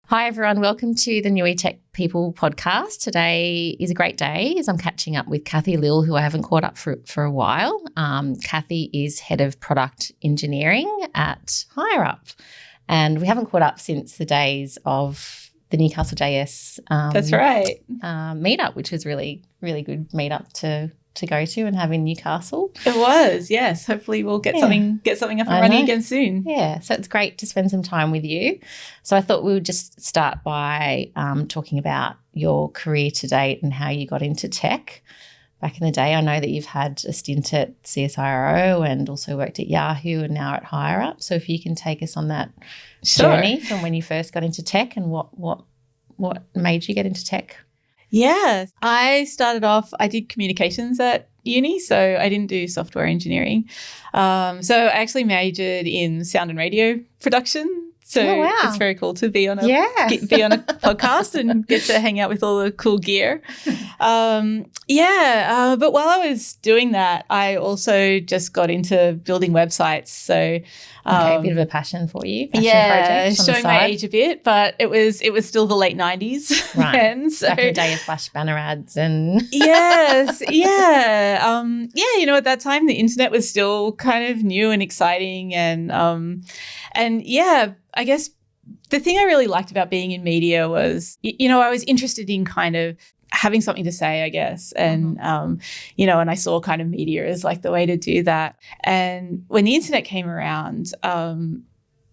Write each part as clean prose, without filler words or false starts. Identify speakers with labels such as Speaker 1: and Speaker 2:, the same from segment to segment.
Speaker 1: Hi, everyone. Welcome to the NTP Podcast. Today is a great day as I'm catching up with Cathy Lill, who I haven't caught up for a while. Cathy is Head of Product Engineering at Hireup, and we haven't caught up since the days of the Newcastle JS
Speaker 2: That's right.
Speaker 1: Meetup, which was really, really good meetup to go to and have in Newcastle.
Speaker 2: It was, yes. Hopefully we'll get something up and running again soon.
Speaker 1: Yeah, so it's great to spend some time with you. So I thought we would just start by talking about your career to date and how you got into tech. Back in the day, I know that you've had a stint at CSIRO and also worked at Yahoo and now at Hireup. So if you can take us on that journey from when you first got into tech and what made you get into tech?
Speaker 2: Yeah, I started off, I did communications at uni, so I didn't do software engineering. So I actually majored in sound and radio production. So It's very cool to be on a podcast and get to hang out with all the cool gear. But while I was doing that, I also just got into building websites. So
Speaker 1: a bit of a passion for you.
Speaker 2: Showing my age a bit, but it was still the late 90s.
Speaker 1: Right.
Speaker 2: Then, so.
Speaker 1: Back in the day of flash banner ads and
Speaker 2: Yes, yeah. At that time the internet was still kind of new and exciting and I guess the thing I really liked about being in media was, I was interested in kind of having something to say, I guess. And, and I saw kind of media as like the way to do that. And when the internet came around,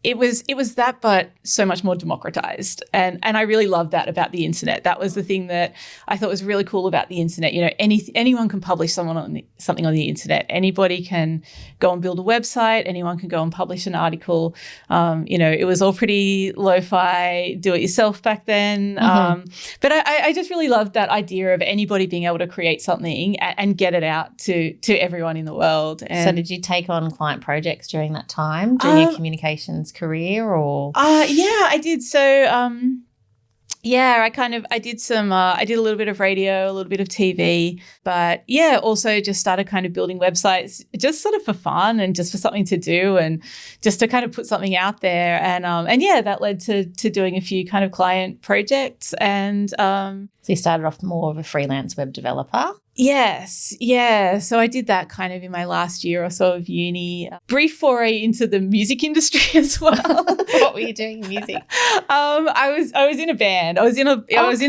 Speaker 2: it was that, but so much more democratized. And I really loved that about the internet. That was the thing that I thought was really cool about the internet. Anyone can publish something on the internet. Anybody can go and build a website. Anyone can go and publish an article. It was all pretty lo-fi, do it yourself back then. But I just really loved that idea of anybody being able to create something and get it out to everyone in the world. And
Speaker 1: so did you take on client projects during that time, during your communications career or?
Speaker 2: I did. So, I did a little bit of radio, a little bit of TV, but also just started kind of building websites just sort of for fun and just for something to do and just to kind of put something out there. And that led to doing a few kind of client projects. And
Speaker 1: so you started off more of a freelance web developer?
Speaker 2: Yes. Yeah. So I did that kind of in my last year or so of uni. Brief foray into the music industry as well.
Speaker 1: What were you doing in music?
Speaker 2: I was in a band. I was in a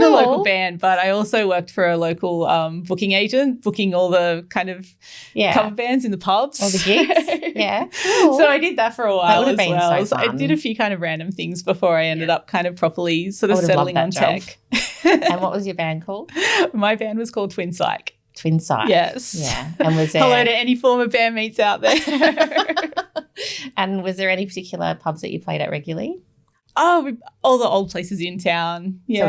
Speaker 2: local band, but I also worked for a local booking agent, booking all the kind of cover bands in the pubs.
Speaker 1: All the gigs. Yeah. Cool.
Speaker 2: So I did that for a while
Speaker 1: as well.
Speaker 2: So I did a few kind of random things before I ended up kind of properly sort of settling on tech.
Speaker 1: And what was your band called?
Speaker 2: My band was called Twin Psych.
Speaker 1: Twin Psych.
Speaker 2: Yes.
Speaker 1: Yeah. And was there
Speaker 2: hello to any former bandmates out there.
Speaker 1: And was there any particular pubs that you played at regularly?
Speaker 2: Oh, all the old places in town. Yeah.
Speaker 1: So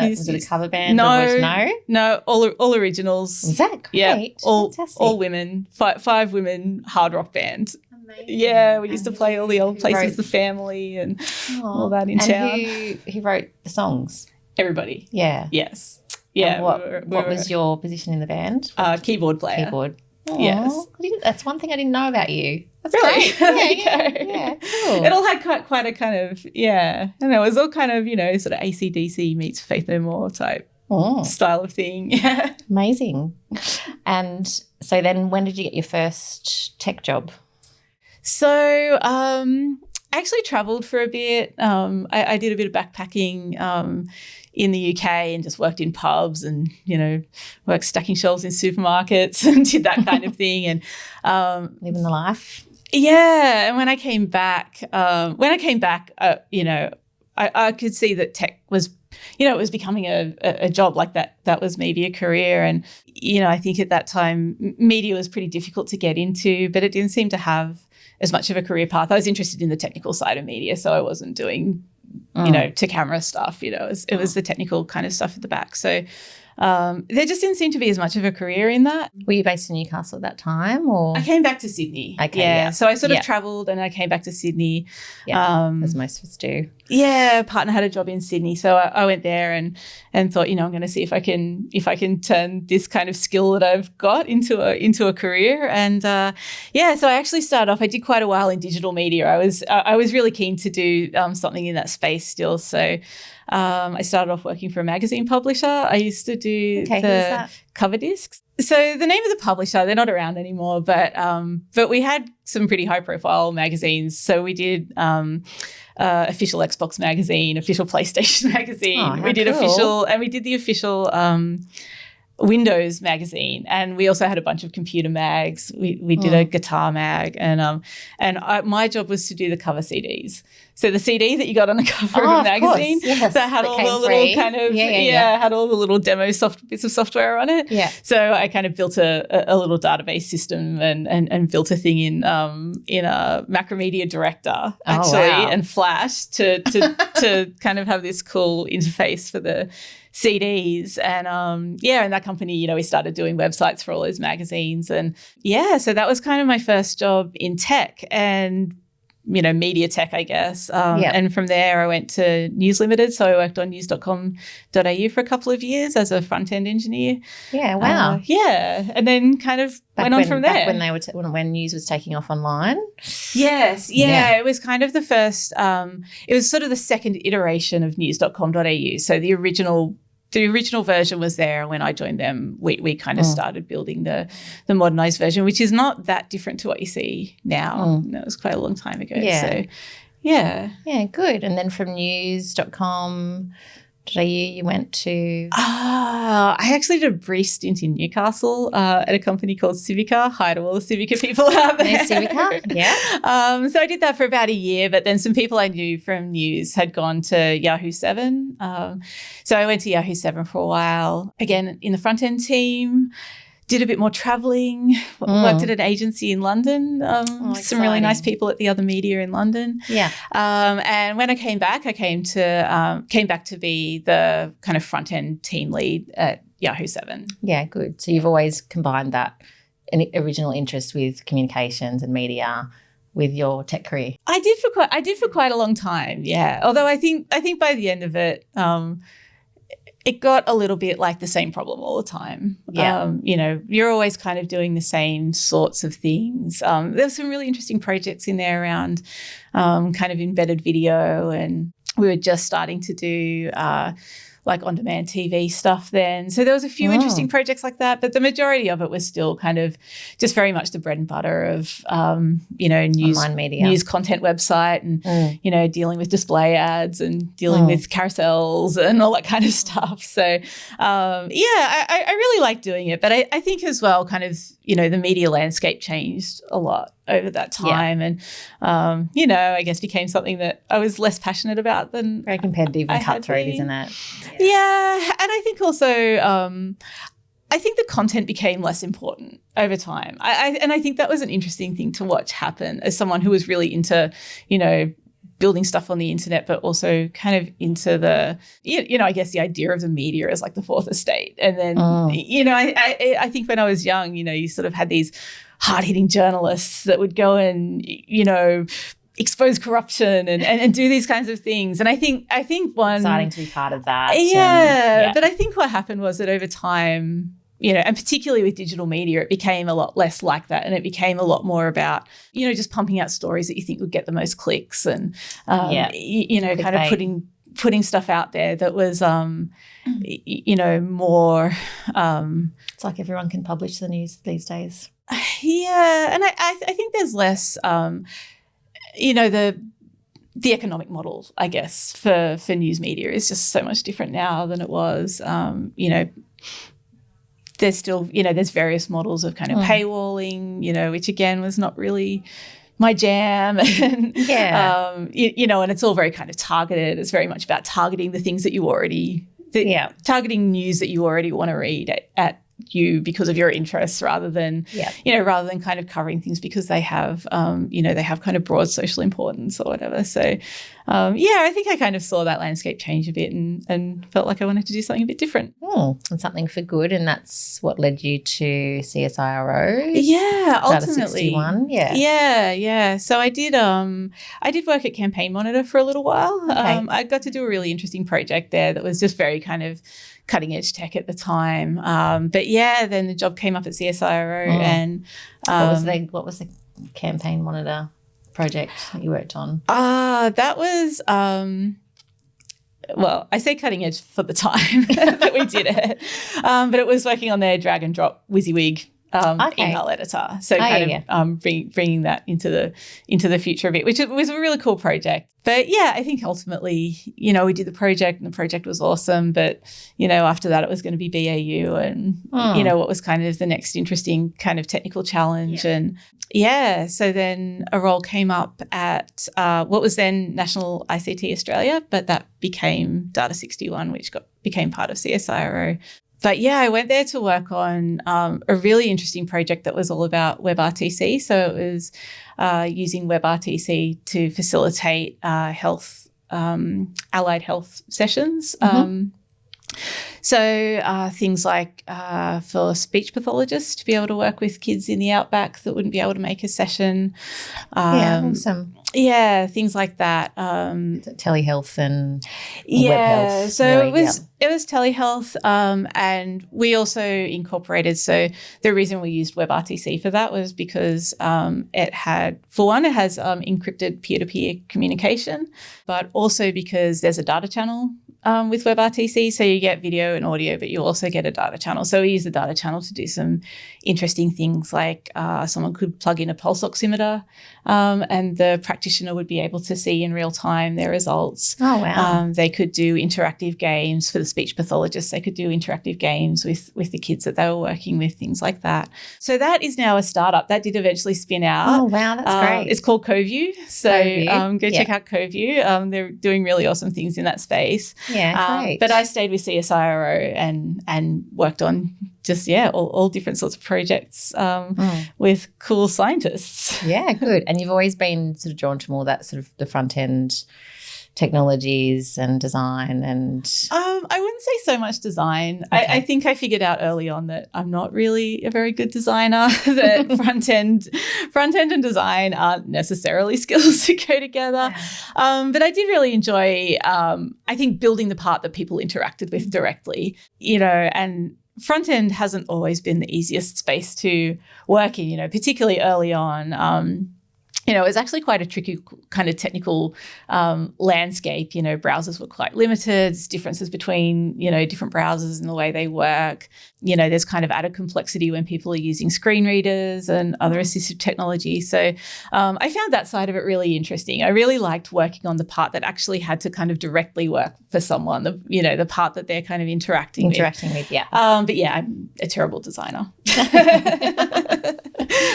Speaker 1: was it a cover band? No,
Speaker 2: all originals.
Speaker 1: Is that great?
Speaker 2: Yeah,
Speaker 1: Fantastic.
Speaker 2: all women. Five women hard rock band.
Speaker 1: Amazing.
Speaker 2: Yeah, we used to play all the old places, the family and all that in town.
Speaker 1: Who wrote the songs?
Speaker 2: Everybody.
Speaker 1: Yeah.
Speaker 2: Yes. Yeah.
Speaker 1: What was your position in the band?
Speaker 2: Keyboard player.
Speaker 1: Keyboard. Aww.
Speaker 2: Yes.
Speaker 1: That's one thing I didn't know about you. That's
Speaker 2: really?
Speaker 1: Great. Yeah, cool.
Speaker 2: It all had quite a kind of, I don't know, it was all kind of, sort of AC/DC meets Faith No More type style of thing. Yeah.
Speaker 1: Amazing. And so then when did you get your first tech job?
Speaker 2: So I actually travelled for a bit. I did a bit of backpacking in the UK and just worked in pubs and, worked stacking shelves in supermarkets and did that kind of thing. And
Speaker 1: living the life.
Speaker 2: Yeah. And when I came back, I could see that tech was, it was becoming a job like that. That was maybe a career. And, I think at that time media was pretty difficult to get into, but it didn't seem to have as much of a career path. I was interested in the technical side of media, so I wasn't doing, to camera stuff. It was the technical kind of stuff at the back. So there just didn't seem to be as much of a career in that.
Speaker 1: Were you based in Newcastle at that time, or?
Speaker 2: I came back to Sydney.
Speaker 1: Okay,
Speaker 2: yeah. So I sort of travelled and I came back to Sydney.
Speaker 1: Yeah, as most of us do.
Speaker 2: Yeah, partner had a job in Sydney, so I went there and thought, I'm going to see if I can turn this kind of skill that I've got into a career. And so I actually started off. I did quite a while in digital media. I was really keen to do something in that space still. So I started off working for a magazine publisher. I used to do the cover discs. So the name of the publisher, they're not around anymore, but we had some pretty high profile magazines. So we did official Xbox magazine, official PlayStation magazine. We did official, and we did the official Windows magazine, and we also had a bunch of computer mags. We did a guitar mag, and my job was to do the cover CDs. So the CD that you got on the cover of a magazine that had all the little kind of had all the little demo bits of software on it. Yeah. So I kind of built a little database system and built a thing in a Macromedia Director actually and Flash to kind of have this cool interface for the CDs. And in that company, we started doing websites for all those magazines. And so that was kind of my first job in tech and media tech, I guess. And from there I went to News Limited. So I worked on news.com.au for a couple of years as a front-end engineer. Yeah, wow. And then kind of went on from there.
Speaker 1: Back when news was taking off online?
Speaker 2: Yes. Yeah. It was kind of the first, it was sort of the second iteration of news.com.au. So the original version was there. When I joined them, we kind of started building the modernized version, which is not that different to what you see now. That was quite a long time ago.
Speaker 1: Yeah.
Speaker 2: So, yeah.
Speaker 1: Yeah, good. And then from news.com.au you went to?
Speaker 2: I actually did a brief stint in Newcastle at a company called Civica. Hi to all the Civica people out there.
Speaker 1: Civica, yeah.
Speaker 2: So I did that for about a year, but then some people I knew from news had gone to Yahoo 7. So I went to Yahoo 7 for a while, again in the front-end team. Did a bit more travelling, worked at an agency in London, some really nice people at the other media in London.
Speaker 1: Yeah.
Speaker 2: And when I came back, I came back to be the kind of front-end team lead at Yahoo 7.
Speaker 1: Yeah, good. So you've always combined that original interest with communications and media with your tech career.
Speaker 2: I did for quite a long time, yeah. Although I think by the end of it, it got a little bit like the same problem all the time.
Speaker 1: Yeah.
Speaker 2: You're always kind of doing the same sorts of things. There were some really interesting projects in there around kind of embedded video, and we were just starting to do like on-demand TV stuff then. So there was a few interesting projects like that, but the majority of it was still kind of just very much the bread and butter of, news,
Speaker 1: online media,
Speaker 2: news content website and, dealing with display ads and dealing with carousels and all that kind of stuff. So, I really liked doing it, but I think as well kind of, the media landscape changed a lot over that time and, I guess became something that I was less passionate about than
Speaker 1: very competitive and cutthroat, isn't it?
Speaker 2: Yeah. And I think also I think the content became less important over time. I think that was an interesting thing to watch happen as someone who was really into, building stuff on the internet, but also kind of into the, I guess the idea of the media as like the fourth estate. And then, I think when I was young, you sort of had these hard-hitting journalists that would go and, expose corruption and do these kinds of things. And I think one
Speaker 1: starting to be part of that.
Speaker 2: But I think what happened was that over time, and particularly with digital media, it became a lot less like that, and it became a lot more about, just pumping out stories that you think would get the most clicks, and kind of putting stuff out there that was, more.
Speaker 1: It's like everyone can publish the news these days.
Speaker 2: Yeah, and I think there's less. The economic model, I guess, for news media is just so much different now than it was. There's still, there's various models of kind of paywalling, which again was not really my jam. And, and it's all very kind of targeted. It's very much about targeting the things that you already, targeting news that you already want to read at you because of your interests rather than, rather than kind of covering things because they have, they have kind of broad social importance or whatever. So, I think I kind of saw that landscape change a bit and felt like I wanted to do something a bit different.
Speaker 1: And something for good, and that's what led you to CSIRO.
Speaker 2: Yeah, ultimately.
Speaker 1: Data 61.
Speaker 2: Yeah. So I did work at Campaign Monitor for a little while.
Speaker 1: Okay.
Speaker 2: I got to do a really interesting project there that was just very kind of cutting edge tech at the time. But yeah, then the job came up at CSIRO and
Speaker 1: what was the Campaign Monitor project that you worked on?
Speaker 2: That was well, I say cutting edge for the time that we did it, but it was working on their drag and drop WYSIWYG email editor. So bringing that into the future a bit, which was a really cool project. But yeah, I think ultimately, we did the project and the project was awesome. But, after that it was going to be BAU and, what was kind of the next interesting kind of technical challenge. And so then a role came up at what was then National ICT Australia, but that became Data 61, which became part of CSIRO. But yeah, I went there to work on a really interesting project that was all about WebRTC. So it was using WebRTC to facilitate health, allied health sessions. So things like for speech pathologists to be able to work with kids in the outback that wouldn't be able to make a session.
Speaker 1: Awesome.
Speaker 2: Yeah, things like that.
Speaker 1: Telehealth and
Speaker 2: web
Speaker 1: health.
Speaker 2: So
Speaker 1: really,
Speaker 2: it was telehealth, and we also incorporated. So the reason we used WebRTC for that was because it has encrypted peer-to-peer communication, but also because there's a data channel with WebRTC. So you get video and audio, but you also get a data channel. So we use the data channel to do some interesting things like someone could plug in a pulse oximeter and the practitioner would be able to see in real time their results.
Speaker 1: Oh, wow.
Speaker 2: They could do interactive games for the speech pathologists. They could do interactive games with the kids that they were working with, things like that. So that is now a startup. That did eventually spin out.
Speaker 1: Oh, wow, that's great.
Speaker 2: It's called CoView. So go check out CoView. They're doing really awesome things in that space.
Speaker 1: Yeah, great.
Speaker 2: But I stayed with CSIRO and worked on just, all different sorts of projects with cool scientists.
Speaker 1: Yeah, good. And you've always been sort of drawn to more that sort of the front end technologies and design and
Speaker 2: I wouldn't say so much design. Okay. I think I figured out early on that I'm not really a very good designer, that front end and design aren't necessarily skills that go together. But I did really enjoy I think building the part that people interacted with directly, and front end hasn't always been the easiest space to work in, particularly early on. It was actually quite a tricky kind of technical landscape. Browsers were quite limited. There's differences between, different browsers and the way they work. There's kind of added complexity when people are using screen readers and other assistive technology. So I found that side of it really interesting. I really liked working on the part that actually had to kind of directly work for someone, the part that they're kind of interacting with,
Speaker 1: yeah.
Speaker 2: But yeah, I'm a terrible designer.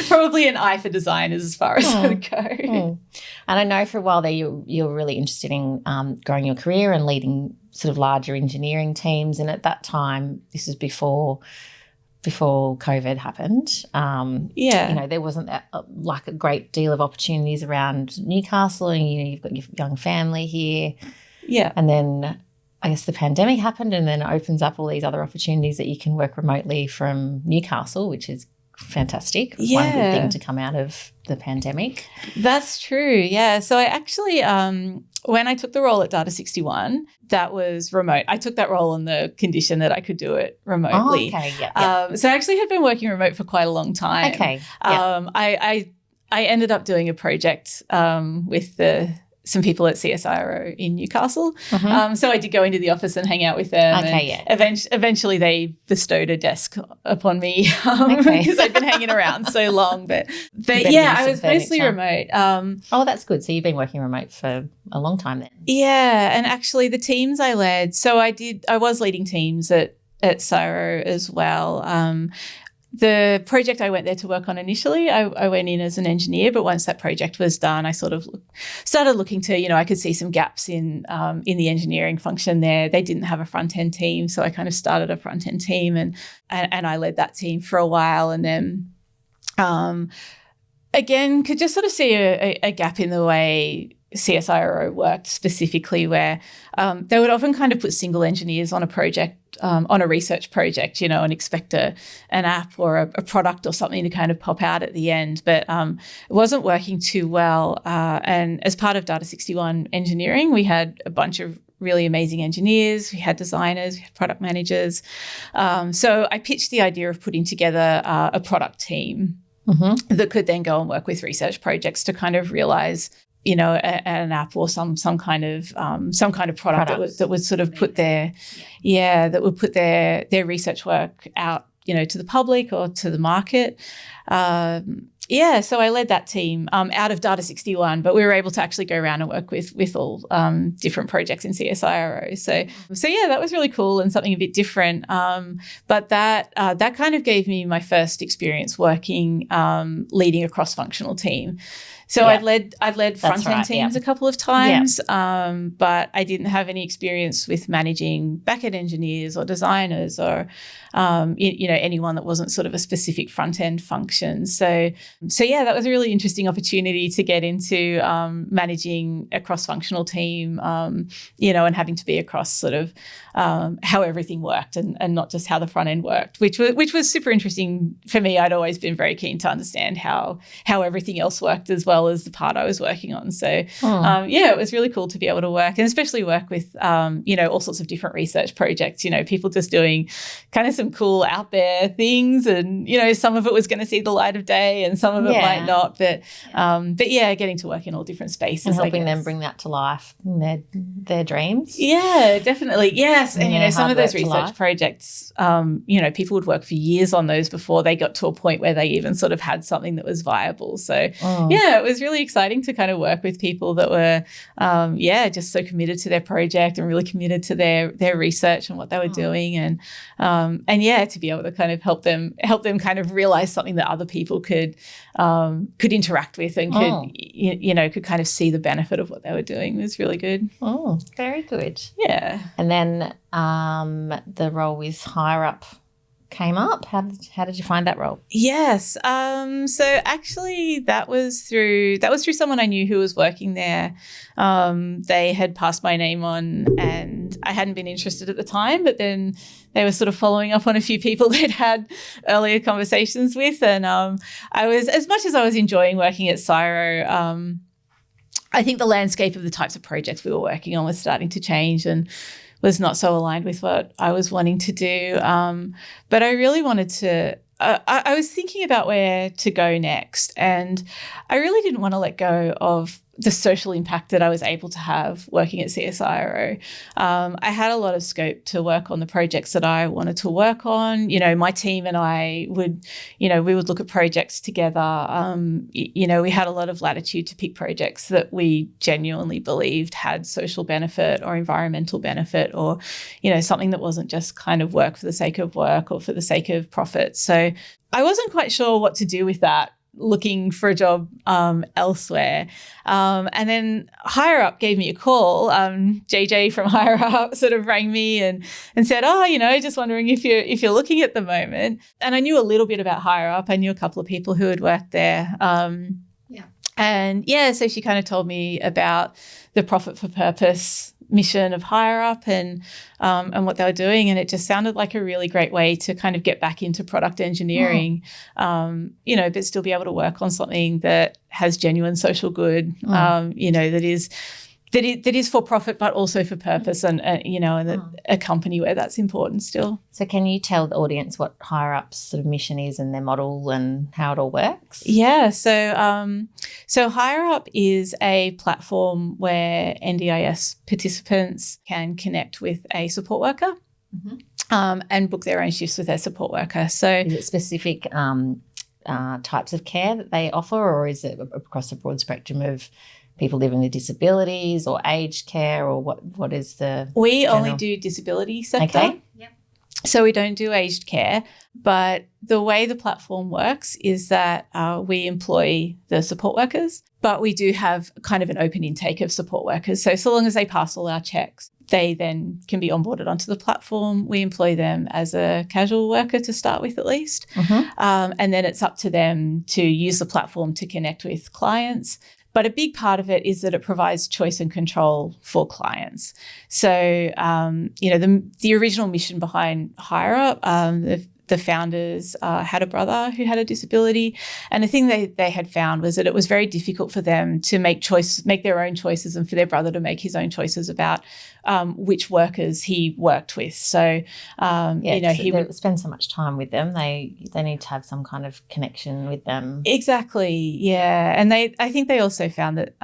Speaker 2: Probably an eye for design as far as I would go.
Speaker 1: And I know for a while there you're really interested in growing your career and leading sort of larger engineering teams. And at that time, this is before COVID happened. There wasn't that, like a great deal of opportunities around Newcastle, and you've got your young family here. Yeah, and then I guess the pandemic happened, and then it opens up all these other opportunities that you can work remotely from Newcastle, which is fantastic.
Speaker 2: Yeah.
Speaker 1: One good thing to come out of the pandemic.
Speaker 2: That's true. Yeah. So I actually, when I took the role at Data 61, that was remote. I took that role on the condition that I could do it remotely.
Speaker 1: Oh, okay. Yeah.
Speaker 2: So I actually had been working remote for quite a long time.
Speaker 1: Okay. Yeah.
Speaker 2: I ended up doing a project with some people at CSIRO in Newcastle. So I did go into the office and hang out with them.
Speaker 1: Okay,
Speaker 2: Eventually they bestowed a desk upon me because I'd been hanging around so long. But yeah, I was mostly remote.
Speaker 1: That's good. So you've been working remote for a long time then.
Speaker 2: Yeah, and actually the teams I led, so I was leading teams at CSIRO as well. The project I went there to work on initially, I went in as an engineer, but once that project was done, I sort of started looking to, I could see some gaps in the engineering function there. They didn't have a front-end team, so I kind of started a front-end team and I led that team for a while, and then again, could just sort of see a gap in the way CSIRO worked specifically, where they would often kind of put single engineers on a project, on a research project, and expect an app or a product or something to kind of pop out at the end. But it wasn't working too well. And as part of Data 61 engineering, we had a bunch of really amazing engineers. We had designers, we had product managers. So I pitched the idea of putting together a product team that could then go and work with research projects to kind of realize, an app or some kind of product that would sort of put their research work out, to the public or to the market. So I led that team out of Data 61, but we were able to actually go around and work with all different projects in CSIRO. So that was really cool and something a bit different. But that kind of gave me my first experience working, leading a cross-functional team. So I'd led front-end teams a couple of times, but I didn't have any experience with managing back-end engineers or designers or, anyone that wasn't sort of a specific front-end function. So that was a really interesting opportunity to get into managing a cross-functional team, and having to be across sort of how everything worked and not just how the front end worked, which was super interesting for me. I'd always been very keen to understand how everything else worked as well as the part I was working on. So it was really cool to be able to work, and especially work with all sorts of different research projects, people just doing kind of some cool out there things, and some of it was going to see the light of day and some of it might not, but getting to work in all different spaces
Speaker 1: and helping them bring that to life, their dreams.
Speaker 2: Yeah, definitely. Yes. And some of those research projects, people would work for years on those before they got to a point where they even sort of had something that was viable. So it was really exciting to kind of work with people that were just so committed to their project and really committed to their research and what they were doing, and to be able to kind of help them kind of realize something that other people could interact with and could kind of see the benefit of what they were doing was really good.
Speaker 1: Oh, very good.
Speaker 2: Yeah.
Speaker 1: And then the role with Hireup came up. How did you find that role?
Speaker 2: Yes. So actually that was through someone I knew who was working there. They had passed my name on, and I hadn't been interested at the time, but then they were sort of following up on a few people they'd had earlier conversations with. And I was, as much as I was enjoying working at CSIRO, I think the landscape of the types of projects we were working on was starting to change and was not so aligned with what I was wanting to do. But I really wanted to, I was thinking about where to go next, and I really didn't want to let go of the social impact that I was able to have working at CSIRO. I had a lot of scope to work on the projects that I wanted to work on. My team and I would, we would look at projects together. We had a lot of latitude to pick projects that we genuinely believed had social benefit or environmental benefit, or, something that wasn't just kind of work for the sake of work or for the sake of profit. So I wasn't quite sure what to do with that, looking for a job elsewhere. And then Hireup gave me a call. JJ from Hireup sort of rang me and said, just wondering if you're looking at the moment. And I knew a little bit about Hireup. I knew a couple of people who had worked there. So she kind of told me about the profit for purpose mission of Hireup and what they were doing, and it just sounded like a really great way to kind of get back into product engineering, but still be able to work on something that has genuine social good, that is for profit but also for purpose, and a company where that's important still.
Speaker 1: So can you tell the audience what Hireup's sort of mission is and their model and how it all works?
Speaker 2: Yeah, so Hireup is a platform where NDIS participants can connect with a support worker and book their own shifts with their support worker. So
Speaker 1: is it specific types of care that they offer, or is it across a broad spectrum of people living with disabilities or aged care, or what is the
Speaker 2: We only do disability sector.
Speaker 1: Okay.
Speaker 2: Yep. So we don't do aged care, but the way the platform works is that we employ the support workers, but we do have kind of an open intake of support workers. So long as they pass all our checks, they then can be onboarded onto the platform. We employ them as a casual worker to start with, at least. And then it's up to them to use the platform to connect with clients. But a big part of it is that it provides choice and control for clients. So, the original mission behind Hireup, the founders had a brother who had a disability, and the thing they had found was that it was very difficult for them to make their own choices, and for their brother to make his own choices about which workers he worked with. So,
Speaker 1: he would spend so much time with them. They need to have some kind of connection with them.
Speaker 2: Exactly, yeah. And I think they also found that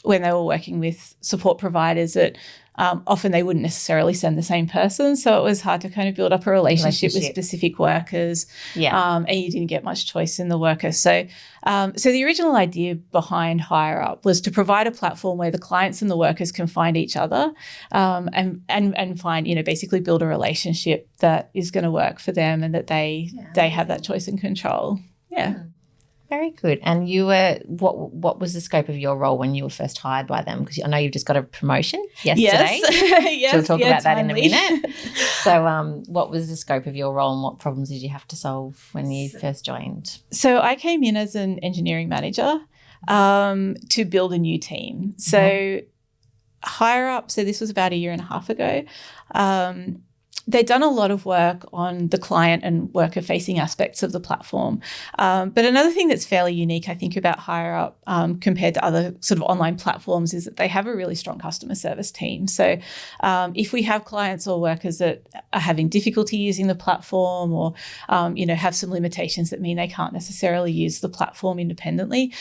Speaker 2: when they were working with support providers that often they wouldn't necessarily send the same person. So it was hard to kind of build up a relationship with specific workers.
Speaker 1: Yeah.
Speaker 2: And you didn't get much choice in the workers. So the original idea behind Hireup was to provide a platform where the clients and the workers can find each other and find, basically build a relationship that is going to work for them and that they have that choice and control. Yeah.
Speaker 1: Very good. And you were what was the scope of your role when you were first hired by them? Because I know you've just got a promotion yesterday.
Speaker 2: Yes.
Speaker 1: So we'll talk about that in a
Speaker 2: timely.
Speaker 1: minute. So what was the scope of your role and what problems did you have to solve when you first joined?
Speaker 2: So I came in as an engineering manager to build a new team. So Hireup, so this was about a year and a half ago, they'd done a lot of work on the client and worker-facing aspects of the platform. But another thing that's fairly unique, I think, about Hireup compared to other sort of online platforms is that they have a really strong customer service team. So if we have clients or workers that are having difficulty using the platform or, have some limitations that mean they can't necessarily use the platform independently,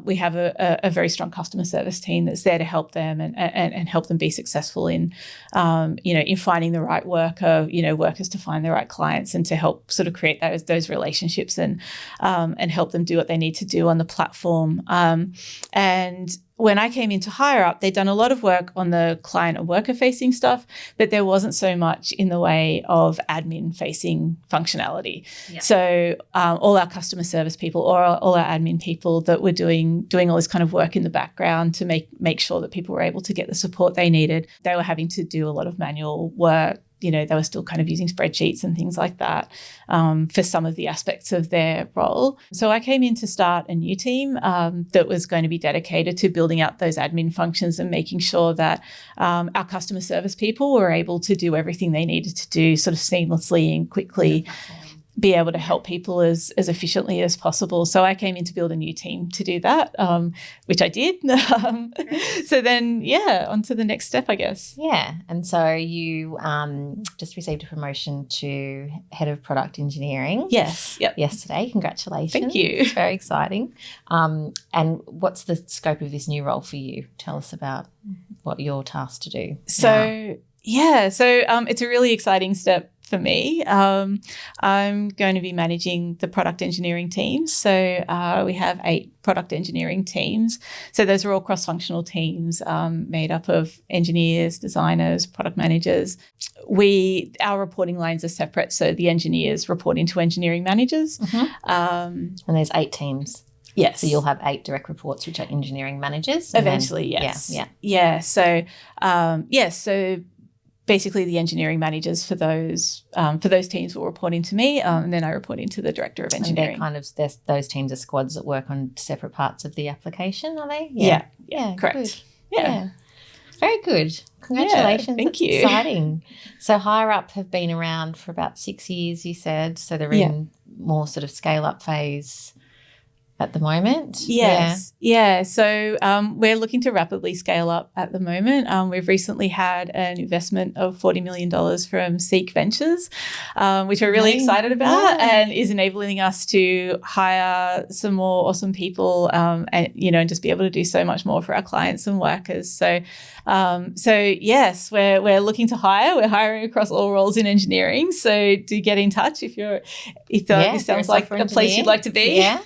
Speaker 2: we have a very strong customer service team that's there to help them and help them be successful in finding the right worker, workers to find the right clients and to help sort of create those relationships and help them do what they need to do on the platform. And when I came into Hireup, they'd done a lot of work on the client and worker-facing stuff, but there wasn't so much in the way of admin-facing functionality. Yeah. So all our customer service people or all our admin people that were doing all this kind of work in the background to make sure that people were able to get the support they needed, they were having to do a lot of manual work. They were still kind of using spreadsheets and things like that for some of the aspects of their role. So I came in to start a new team that was going to be dedicated to building out those admin functions and making sure that our customer service people were able to do everything they needed to do sort of seamlessly and quickly. Be able to help people as efficiently as possible. So I came in to build a new team to do that, which I did. So then, on to the next step, I guess.
Speaker 1: Yeah. And so you just received a promotion to Head of Product Engineering.
Speaker 2: Yes. Yep.
Speaker 1: Yesterday. Congratulations.
Speaker 2: Thank you.
Speaker 1: It's very exciting. And what's the scope of this new role for you? Tell us about what you're tasked to do.
Speaker 2: So it's a really exciting step for me. I'm going to be managing the product engineering teams. So we have 8 product engineering teams. So those are all cross-functional teams made up of engineers, designers, product managers. Our reporting lines are separate. So the engineers report into engineering managers.
Speaker 1: And there's 8 teams.
Speaker 2: Yes.
Speaker 1: So you'll have 8 direct reports, which are engineering managers.
Speaker 2: Eventually, yes. Yeah. So, so basically the engineering managers for those teams will report into me, and then I report into the director of engineering.
Speaker 1: And those teams are squads that work on separate parts of the application, are they?
Speaker 2: Yeah, correct.
Speaker 1: Good. Yeah. Very good. Congratulations.
Speaker 2: Yeah, thank you.
Speaker 1: Exciting. So Hireup have been around for about 6 years, you said. So they're in more sort of scale-up phase at the moment.
Speaker 2: Yes. Yeah. So we're looking to rapidly scale up at the moment. We've recently had an investment of $40 million from Seek Ventures, which we're really excited about and is enabling us to hire some more awesome people and just be able to do so much more for our clients and workers. So yes, we're looking to hire. We're hiring across all roles in engineering. So do get in touch if this sounds like a place you'd like to be.
Speaker 1: Yeah.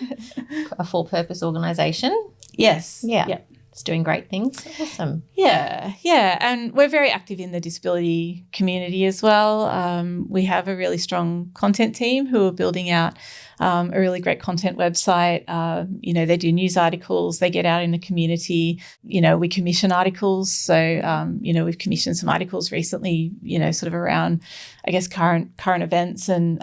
Speaker 1: A full purpose organisation.
Speaker 2: Yes.
Speaker 1: Yeah.
Speaker 2: Yep.
Speaker 1: It's doing great things. Awesome.
Speaker 2: Yeah. And we're very active in the disability community as well. We have a really strong content team who are building out a really great content website. They do news articles. They get out in the community. We commission articles. So, we've commissioned some articles recently, sort of around, I guess, current events and,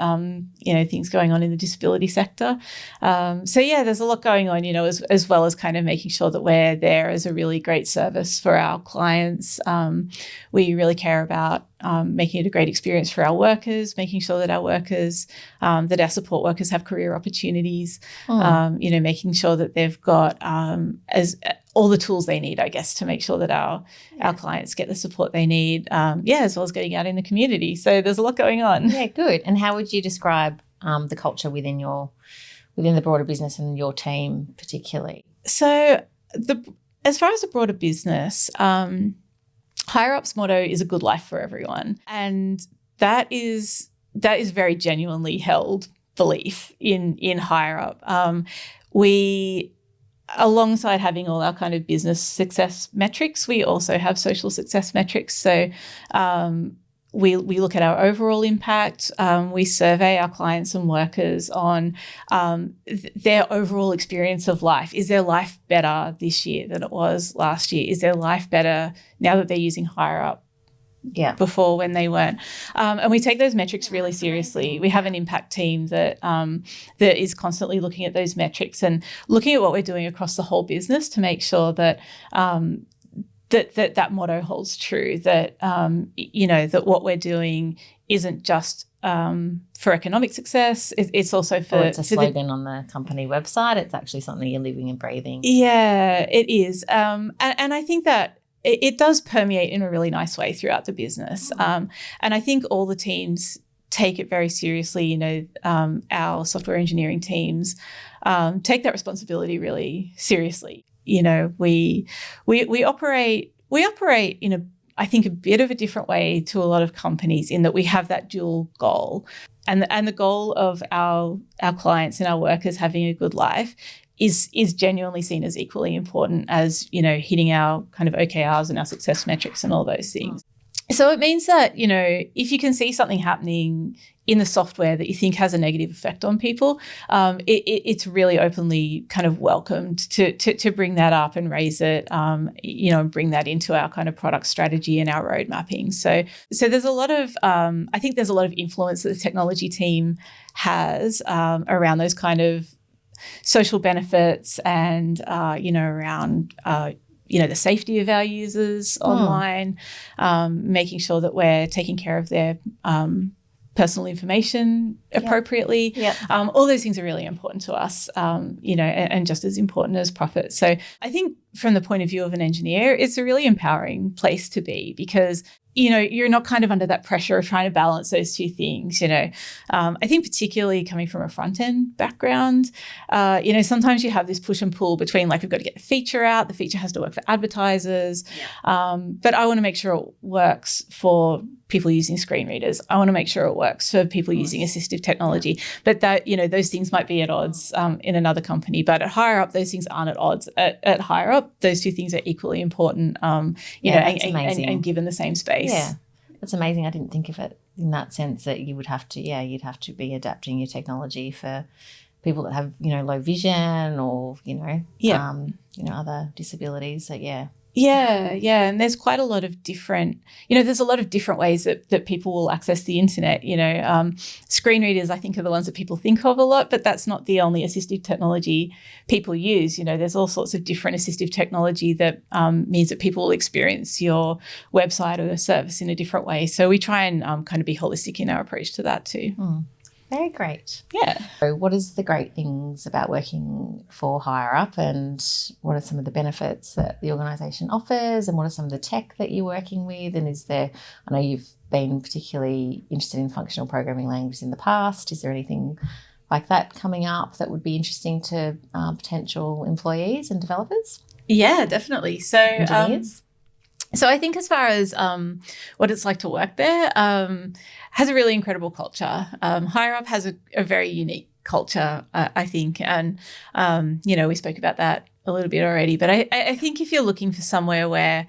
Speaker 2: things going on in the disability sector. There's a lot going on, as well as kind of making sure that we're there as a really great service for our clients. We really care about making it a great experience for our workers, making sure that our workers, that our support workers have career opportunities, making sure that they've got all the tools they need, I guess, to make sure that our clients get the support they need, as well as getting out in the community. So there's a lot going on.
Speaker 1: Yeah, good. And how would you describe the culture within the broader business and your team particularly?
Speaker 2: So as far as the broader business, Hireup's motto is a good life for everyone. And that is very genuinely held belief in Hireup. We, alongside having all our kind of business success metrics, we also have social success metrics. So we look at our overall impact. We survey our clients and workers on their overall experience of life. Is their life better this year than it was last year? Is their life better now that they're using Hireup?
Speaker 1: Yeah.
Speaker 2: Before when they weren't. And we take those metrics really seriously. We have an impact team that is constantly looking at those metrics and looking at what we're doing across the whole business to make sure that that motto holds true, that, that what we're doing isn't just for economic success. It's also for...
Speaker 1: it's a slogan on the company website. It's actually something you're living and breathing.
Speaker 2: Yeah, it is. And I think that it does permeate in a really nice way throughout the business. And I think all the teams take it very seriously. Our software engineering teams take that responsibility really seriously. We operate in I think a bit of a different way to a lot of companies in that we have that dual goal. And the goal of our clients and our workers having a good life is genuinely seen as equally important as, hitting our kind of OKRs and our success metrics and all those things. So it means that, if you can see something happening in the software that you think has a negative effect on people, it's really openly kind of welcomed to bring that up and raise it, and bring that into our kind of product strategy and our road mapping. So there's a lot of, I think there's a lot of influence that the technology team has around those kind of social benefits and, around, the safety of our users online, making sure that we're taking care of their personal information appropriately.
Speaker 1: Yep.
Speaker 2: All those things are really important to us, and just as important as profit. So I think from the point of view of an engineer, it's a really empowering place to be because you're not kind of under that pressure of trying to balance those two things, I think particularly coming from a front-end background, sometimes you have this push and pull between we've got to get the feature out, the feature has to work for advertisers, but I want to make sure it works for people using screen readers. I want to make sure it works for people using assistive technology. But that, those things might be at odds in another company. But at Hireup, those things aren't at odds. At Hireup, those two things are equally important, and given the same space.
Speaker 1: Yeah, that's amazing. I didn't think of it in that sense that you would have to, you'd have to be adapting your technology for people that have, low vision or, other disabilities. So, yeah.
Speaker 2: Yeah. And there's quite a lot of different, there's a lot of different ways that people will access the internet. Screen readers, I think, are the ones that people think of a lot, but that's not the only assistive technology people use. There's all sorts of different assistive technology that means that people will experience your website or your service in a different way. So we try and kind of be holistic in our approach to that too.
Speaker 1: Very great.
Speaker 2: Yeah.
Speaker 1: So what is the great things about working for Hireup, and what are some of the benefits that the organisation offers, and what are some of the tech that you're working with? And I know you've been particularly interested in functional programming languages in the past. Is there anything like that coming up that would be interesting to potential employees and developers?
Speaker 2: Yeah, definitely. So
Speaker 1: engineers?
Speaker 2: So I think as far as what it's like to work there, has a really incredible culture. Hireup has a very unique culture, I think. And, we spoke about that a little bit already. But I think if you're looking for somewhere where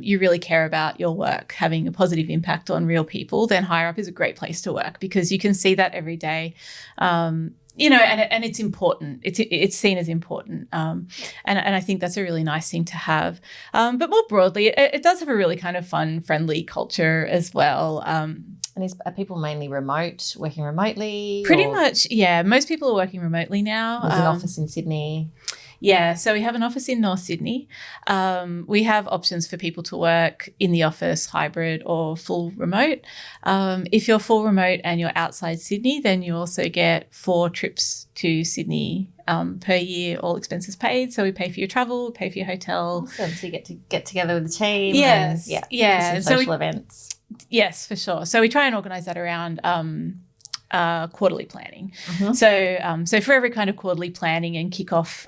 Speaker 2: you really care about your work having a positive impact on real people, then Hireup is a great place to work because you can see that every day. And it's important. It's seen as important. And I think that's a really nice thing to have. But more broadly, it does have a really kind of fun, friendly culture as well.
Speaker 1: And are people mainly remote, working remotely?
Speaker 2: Pretty much, yeah. Most people are working remotely now.
Speaker 1: There's an office in Sydney.
Speaker 2: Yeah, so we have an office in North Sydney. We have options for people to work in the office, hybrid or full remote. If you're full remote and you're outside Sydney, then you also get 4 trips to Sydney per year, all expenses paid. So we pay for your travel, pay for your hotel.
Speaker 1: Awesome. So you get to get together with the team.
Speaker 2: Yes,
Speaker 1: and,
Speaker 2: yeah.
Speaker 1: Some social events.
Speaker 2: Yes, for sure. So we try and organise that around quarterly planning.
Speaker 1: Mm-hmm.
Speaker 2: So for every kind of quarterly planning and kickoff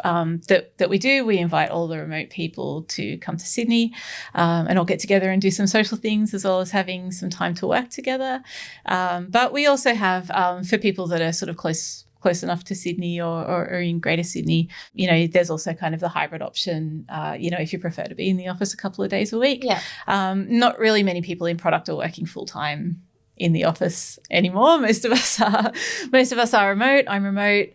Speaker 2: that we do, we invite all the remote people to come to Sydney and all get together and do some social things as well as having some time to work together. But we also have for people that are sort of close enough to Sydney or in Greater Sydney, there's also kind of the hybrid option, if you prefer to be in the office a couple of days a week.
Speaker 1: Yeah.
Speaker 2: Not really many people in product are working full-time in the office anymore. Most of us are remote. I'm remote.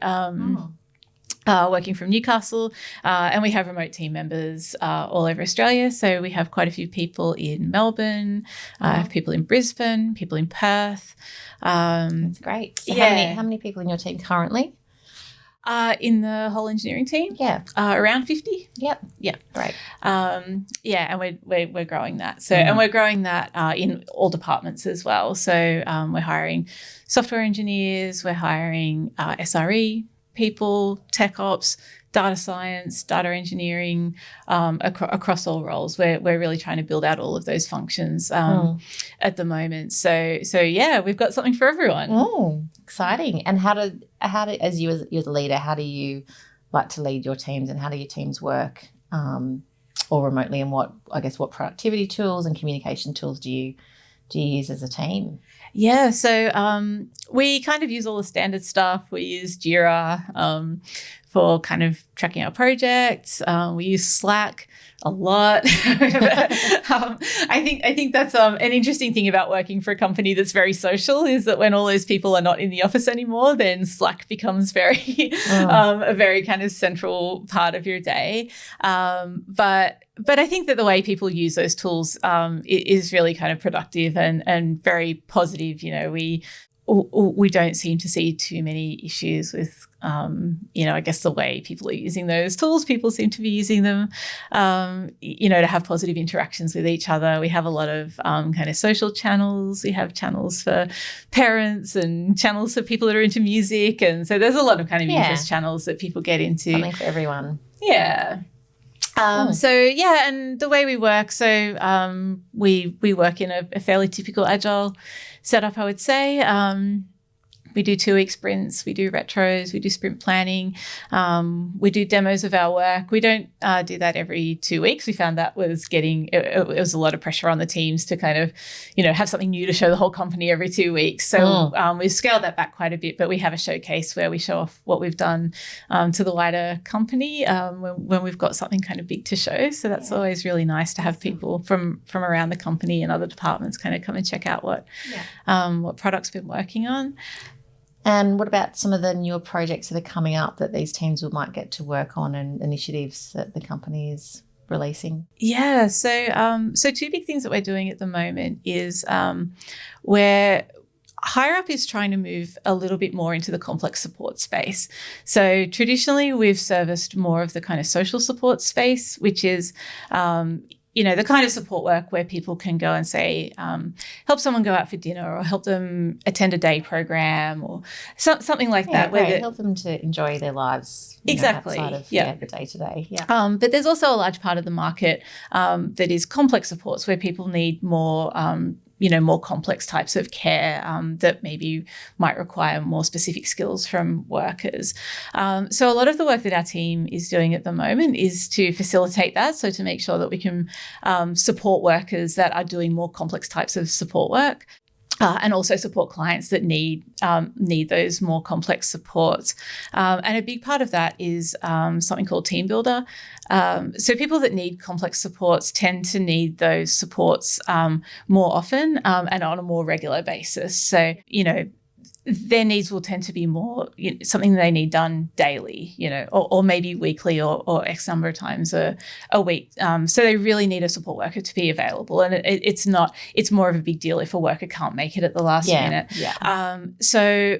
Speaker 2: Working from Newcastle, and we have remote team members all over Australia. So we have quite a few people in Melbourne, have people in Brisbane, people in Perth.
Speaker 1: That's great. So how many people in your team currently?
Speaker 2: In the whole engineering team?
Speaker 1: Yeah.
Speaker 2: Around 50.
Speaker 1: Yep.
Speaker 2: Yeah.
Speaker 1: Great.
Speaker 2: And we're growing that. So and we're growing that in all departments as well. So we're hiring software engineers, we're hiring SRE people, tech ops, data science, data engineering, across all roles. We're really trying to build out all of those functions at the moment. So yeah, we've got something for everyone.
Speaker 1: Oh, exciting! And how do as you're the leader, how do you like to lead your teams, and how do your teams work, or remotely? And what productivity tools and communication tools do you use as a team?
Speaker 2: Yeah, so we kind of use all the standard stuff. We use Jira for kind of tracking our projects. We use Slack a lot. I think that's an interesting thing about working for a company that's very social is that when all those people are not in the office anymore, then Slack becomes very a very kind of central part of your day. But I think that the way people use those tools is really kind of productive and very positive. We don't seem to see too many issues with, I guess the way people are using those tools. People seem to be using them, to have positive interactions with each other. We have a lot of kind of social channels. We have channels for parents and channels for people that are into music. And so there's a lot of kind of interest channels that people get into.
Speaker 1: Something for everyone.
Speaker 2: Yeah. And the way we work, we work in a fairly typical agile setup, I would say. We do 2-week sprints, we do retros, we do sprint planning, we do demos of our work. We don't do that every 2 weeks. We found that was it was a lot of pressure on the teams to kind of, have something new to show the whole company every 2 weeks. So we've scaled that back quite a bit, but we have a showcase where we show off what we've done to the wider company when we've got something kind of big to show. So that's always really nice to have people from around the company and other departments kind of come and check out what product's been working on.
Speaker 1: And what about some of the newer projects that are coming up that these teams might get to work on and initiatives that the company is releasing?
Speaker 2: Yeah, so 2 big things that we're doing at the moment is where Hireup is trying to move a little bit more into the complex support space. So traditionally we've serviced more of the kind of social support space, which is the kind of support work where people can go and say, help someone go out for dinner or help them attend a day program or something like that.
Speaker 1: Where help them to enjoy their lives
Speaker 2: exactly
Speaker 1: outside of the day-to-day. Yeah.
Speaker 2: But there's also a large part of the market that is complex supports where people need more more complex types of care that maybe might require more specific skills from workers. So a lot of the work that our team is doing at the moment is to facilitate that, so to make sure that we can support workers that are doing more complex types of support work. and also support clients that need those more complex supports. And a big part of that is something called Team Builder. So people that need complex supports tend to need those supports more often and on a more regular basis. So, their needs will tend to be more something that they need done daily, or maybe weekly or X number of times a week. So they really need a support worker to be available. And it's more of a big deal if a worker can't make it at the last minute.
Speaker 1: Yeah.
Speaker 2: So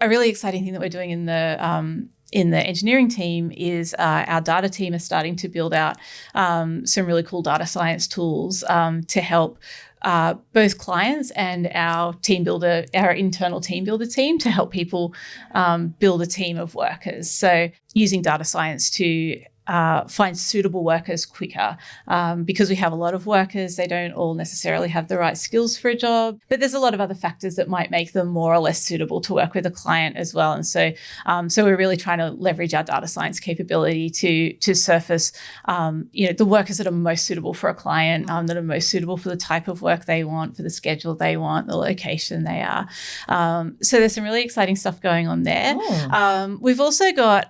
Speaker 2: a really exciting thing that we're doing in the engineering team is our data team is starting to build out some really cool data science tools to help both clients and our internal team builder team to help people build a team of workers. So using data science to find suitable workers quicker because we have a lot of workers. They don't all necessarily have the right skills for a job, but there's a lot of other factors that might make them more or less suitable to work with a client as well. And so we're really trying to leverage our data science capability to surface the workers that are most suitable for a client, that are most suitable for the type of work they want, for the schedule they want, the location they are. So there's some really exciting stuff going on there. We've also got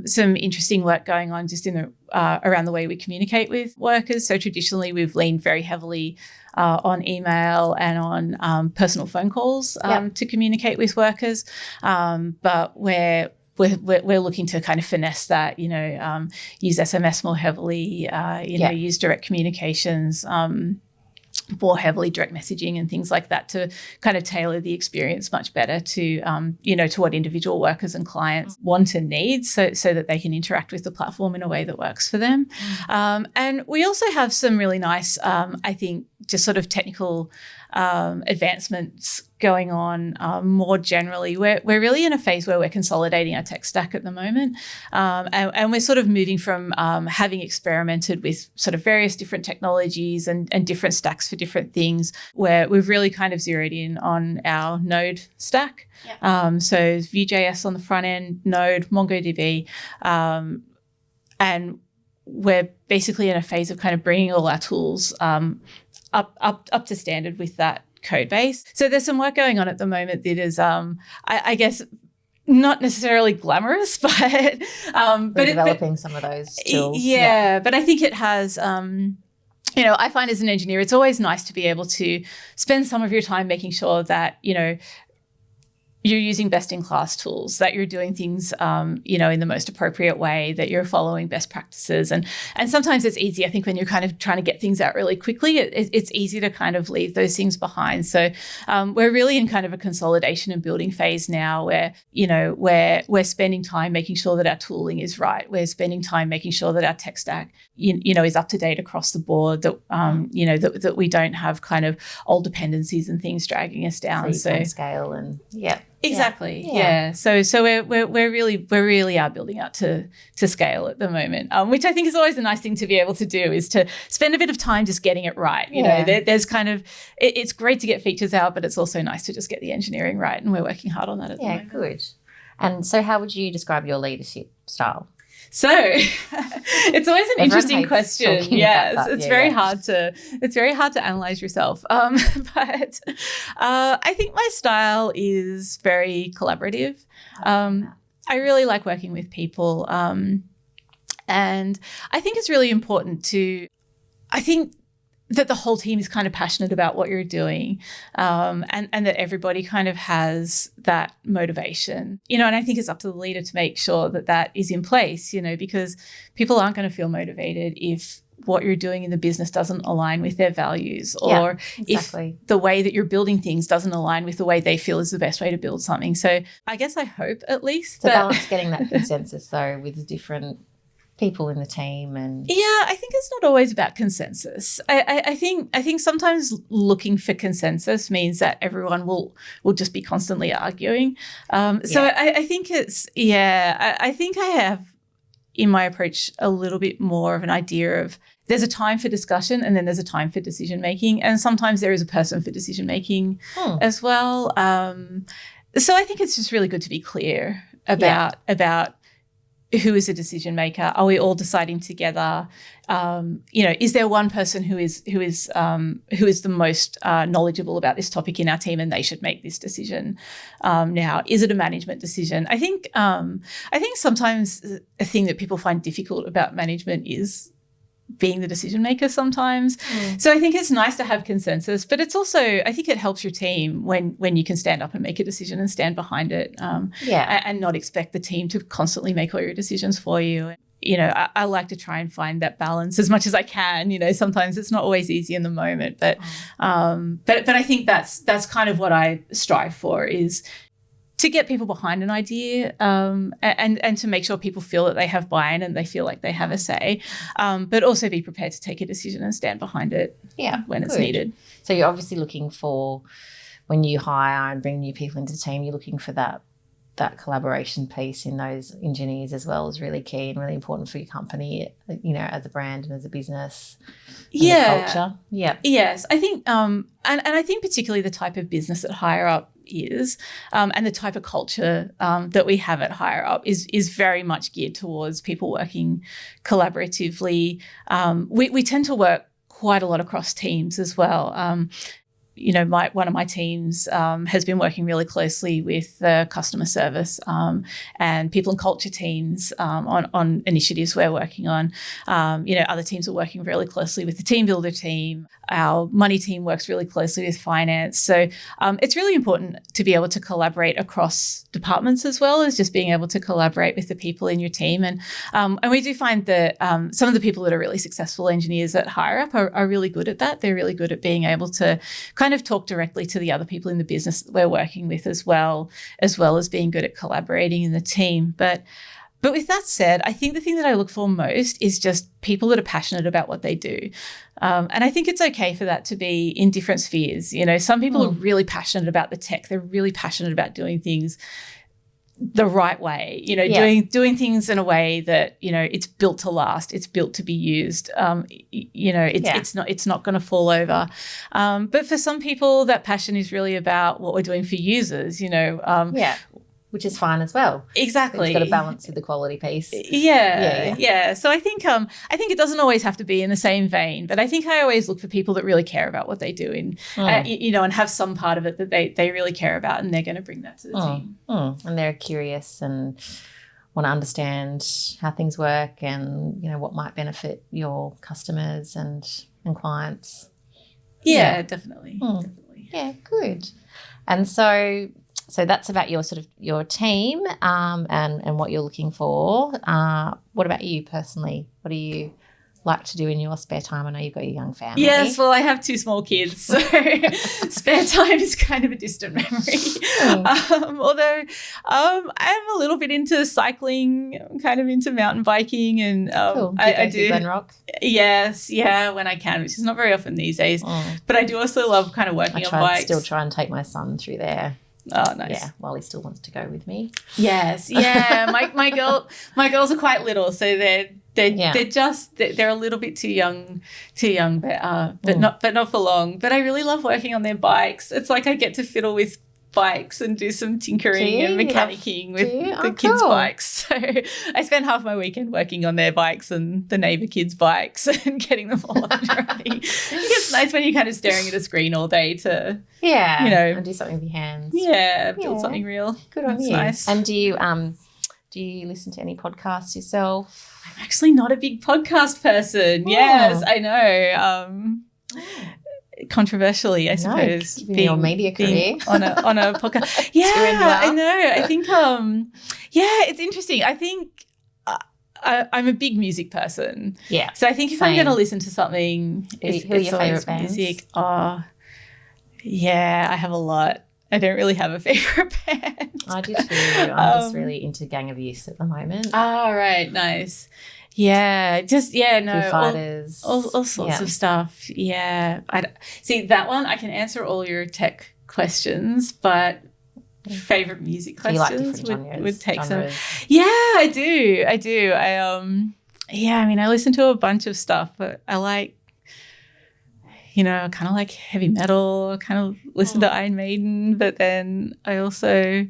Speaker 2: some interesting work going on just around the way we communicate with workers. So traditionally, we've leaned very heavily on email and on personal phone calls to communicate with workers. But we're looking to kind of finesse that, use SMS more heavily, use direct communications more heavily, direct messaging and things like that to kind of tailor the experience much better to, to what individual workers and clients want and need so that they can interact with the platform in a way that works for them. And we also have some really nice, I think, just sort of technical advancements going on more generally. We're really in a phase where we're consolidating our tech stack at the moment. And we're sort of moving from having experimented with sort of various different technologies and different stacks for different things, where we've really kind of zeroed in on our Node stack. So Vue.js on the front end, Node, MongoDB, and we're basically in a phase of kind of bringing all our tools up to standard with that code base. So there's some work going on at the moment that is, I guess, not necessarily glamorous, but
Speaker 1: developing some of those tools.
Speaker 2: Yeah, but I think it has. I find as an engineer, it's always nice to be able to spend some of your time making sure that you're using best-in-class tools, that you're doing things, in the most appropriate way, that you're following best practices. And sometimes it's easy, I think, when you're kind of trying to get things out really quickly, it's easy to kind of leave those things behind. So we're really in kind of a consolidation and building phase now where, we're spending time making sure that our tooling is right. We're spending time making sure that our tech stack, is up to date across the board, that, that we don't have kind of old dependencies and things dragging us down.
Speaker 1: So you can scale and,
Speaker 2: Exactly. Yeah. So we really are building out to scale at the moment, which I think is always a nice thing to be able to do, is to spend a bit of time just getting it right. There's kind of it's great to get features out, but it's also nice to just get the engineering right, and we're working hard on that at the moment.
Speaker 1: Yeah, good. And so, how would you describe your leadership style?
Speaker 2: So it's always an interesting question. Yes, it's very hard to analyze yourself. But I think my style is very collaborative. I really like working with people, and I think it's really important that the whole team is kind of passionate about what you're doing, and that everybody kind of has that motivation, and I think it's up to the leader to make sure that is in place, because people aren't going to feel motivated if what you're doing in the business doesn't align with their values, or if the way that you're building things doesn't align with the way they feel is the best way to build something. So I guess I hope at least
Speaker 1: to balance getting that consensus though with different people in the team. And
Speaker 2: I think it's not always about consensus. I think sometimes looking for consensus means that everyone will just be constantly arguing. So I think I think I have in my approach a little bit more of an idea of there's a time for discussion and then there's a time for decision making, and sometimes there is a person for decision making as well. So I think it's just really good to be clear about who is a decision maker? Are we all deciding together? Is there one person who is the most knowledgeable about this topic in our team, and they should make this decision? Now, is it a management decision? I think sometimes a thing that people find difficult about management is being the decision maker sometimes. So I think it's nice to have consensus, but it's also, I think it helps your team when you can stand up and make a decision and stand behind it, and not expect the team to constantly make all your decisions for you. I like to try and find that balance as much as I can. Sometimes it's not always easy in the moment, but I think that's kind of what I strive for, is to get people behind an idea, and to make sure people feel that they have buy-in and they feel like they have a say, but also be prepared to take a decision and stand behind it when it's needed.
Speaker 1: So you're obviously looking for, when you hire and bring new people into the team, you're looking for that collaboration piece in those engineers as well is really key and really important for your company, as a brand and as a business. And the culture. Yeah.
Speaker 2: Yes. I think, and I think particularly the type of business that Hireup is, and the type of culture that we have at Hireup is very much geared towards people working collaboratively. We tend to work quite a lot across teams as well. One of my teams has been working really closely with the customer service and people and culture teams on initiatives we're working on. Other teams are working really closely with the team builder team. Our money team works really closely with finance. So it's really important to be able to collaborate across departments as well as just being able to collaborate with the people in your team. And we do find that some of the people that are really successful engineers at Hireup are really good at that. They're really good at being able to kind of talk directly to the other people in the business that we're working with as well as being good at collaborating in the team. But with that said, I think the thing that I look for most is just people that are passionate about what they do. And I think it's okay for that to be in different spheres. Some people are really passionate about the tech. They're really passionate about doing things the right way, doing things in a way that, it's built to last, it's built to be used. It's not going to fall over. But for some people, that passion is really about what we're doing for users,
Speaker 1: which is fine as well.
Speaker 2: Exactly.
Speaker 1: It's got a balance with the quality piece.
Speaker 2: Yeah. So I think it doesn't always have to be in the same vein, but I think I always look for people that really care about what they do and have some part of it that they really care about, and they're going to bring that to the team.
Speaker 1: And they're curious and want to understand how things work and, what might benefit your customers and clients.
Speaker 2: Yeah, definitely. Definitely.
Speaker 1: Yeah, good. And so that's about your sort of your team and what you're looking for. What about you personally? What do you like to do in your spare time? I know you've got your young family.
Speaker 2: Yes, well, I have 2 small kids, so spare time is kind of a distant memory. Although I'm a little bit into cycling, I'm kind of into mountain biking, and
Speaker 1: cool.
Speaker 2: I do
Speaker 1: Glen Rock.
Speaker 2: Yes, when I can, which is not very often these days. But I do also love kind of working on bikes.
Speaker 1: Still try and take my son through there.
Speaker 2: Oh, nice.
Speaker 1: Yeah, while he still wants to go with me.
Speaker 2: Yes, yeah. my girls are quite little, so they're a little bit too young, but not for long. But I really love working on their bikes. It's like I get to fiddle with bikes and do some tinkering and mechanicking with the kids' bikes. So I spend half my weekend working on their bikes and the neighbour kids' bikes and getting them all up and running. It's nice when you're kind of staring at a screen all day to
Speaker 1: and do something with your hands.
Speaker 2: Yeah, build something real.
Speaker 1: Good on you.
Speaker 2: Nice.
Speaker 1: And do you listen to any podcasts yourself?
Speaker 2: I'm actually not a big podcast person. Oh. Yes, I know. Controversially, I suppose,
Speaker 1: being your media career
Speaker 2: on a podcast. Yeah, I know. I think it's interesting. I think I'm a big music person.
Speaker 1: Yeah.
Speaker 2: So I think if I'm going to listen to something,
Speaker 1: who are your favourite bands?
Speaker 2: Music. Oh, yeah, I have a lot. I don't really have a favourite band.
Speaker 1: I do too. I'm just really into Gang of Youth at the moment.
Speaker 2: Oh, right, nice. Yeah,
Speaker 1: Foo Fighters.
Speaker 2: All sorts of stuff. Yeah. See, that one, I can answer all your tech questions, but favourite music questions would take some. Yeah, I do. I listen to a bunch of stuff, but I like, kind of like heavy metal. I kind of listen to Iron Maiden, but then I also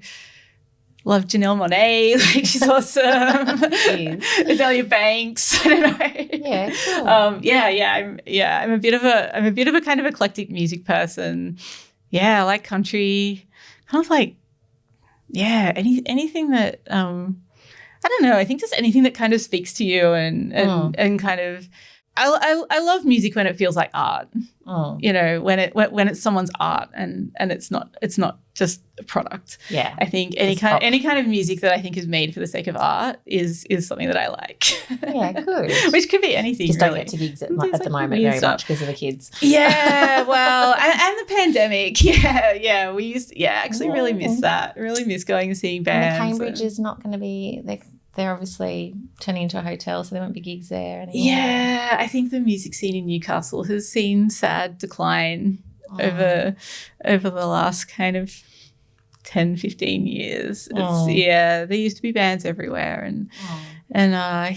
Speaker 2: love Janelle Monáe. Like, she's awesome. Azalea Banks. I don't know.
Speaker 1: Yeah, cool.
Speaker 2: I'm a bit of a kind of eclectic music person. Yeah, I like country. Kind of like, anything that I don't know. I think just anything that kind of speaks to you and kind of. I love music when it feels like art. You know, when it's someone's art and it's not just a product.
Speaker 1: Yeah.
Speaker 2: I think any kind of music that I think is made for the sake of art is something that I like.
Speaker 1: Yeah, good.
Speaker 2: Which could be anything.
Speaker 1: Just
Speaker 2: really.
Speaker 1: don't get to gigs at the moment very much because of the kids.
Speaker 2: Yeah, well, and the pandemic. Yeah, we used. Yeah, actually, really miss that. Really miss going and seeing bands.
Speaker 1: And the Cambridge is not going to be. They're obviously turning into a hotel, so there won't be gigs there anymore.
Speaker 2: Yeah, I think the music scene in Newcastle has seen sad decline over the last kind of 10, 15 years. There used to be bands everywhere and now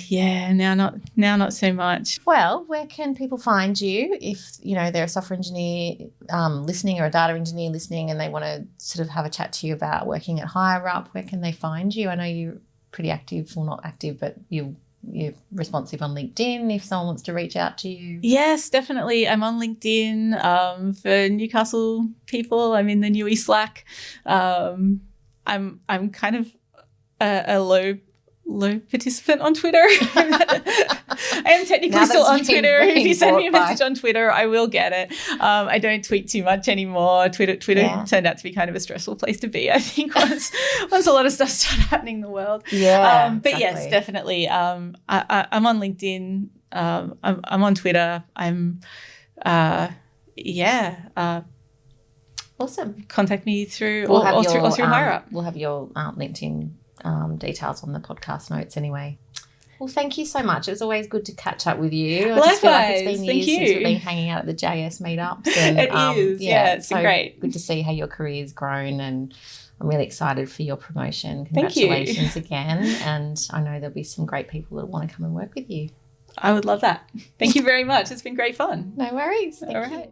Speaker 2: not so much.
Speaker 1: Well, where can people find you if, you know, they're a software engineer listening or a data engineer listening and they want to sort of have a chat to you about working at Hireup? Where can they find you? I know you're pretty active, well, not active, but you're responsive on LinkedIn if someone wants to reach out to you.
Speaker 2: Yes, definitely. I'm on LinkedIn for Newcastle people. I'm in the Newy Slack. I'm kind of a low participant on Twitter. I am technically still on Twitter. If you send me a message on Twitter, I will get it. I don't tweet too much anymore. Twitter turned out to be kind of a stressful place to be, I think, once a lot of stuff started happening in the world.
Speaker 1: Yeah.
Speaker 2: But exactly. Yes, definitely. I'm on LinkedIn. I'm on Twitter.
Speaker 1: Awesome.
Speaker 2: Contact me through through Hireup.
Speaker 1: We'll have your LinkedIn details on the podcast notes anyway. Well, thank you so much. It was always good to catch up with you.
Speaker 2: Likewise.
Speaker 1: I just feel like it's been years since we've been hanging out at the JS meetups. And,
Speaker 2: it is. It's been great.
Speaker 1: Good to see how your career's grown, and I'm really excited for your promotion.
Speaker 2: Thank you.
Speaker 1: Congratulations again. And I know there'll be some great people that want to come and work with you.
Speaker 2: I would love that. Thank you very much. It's been great fun.
Speaker 1: No worries.
Speaker 2: All right.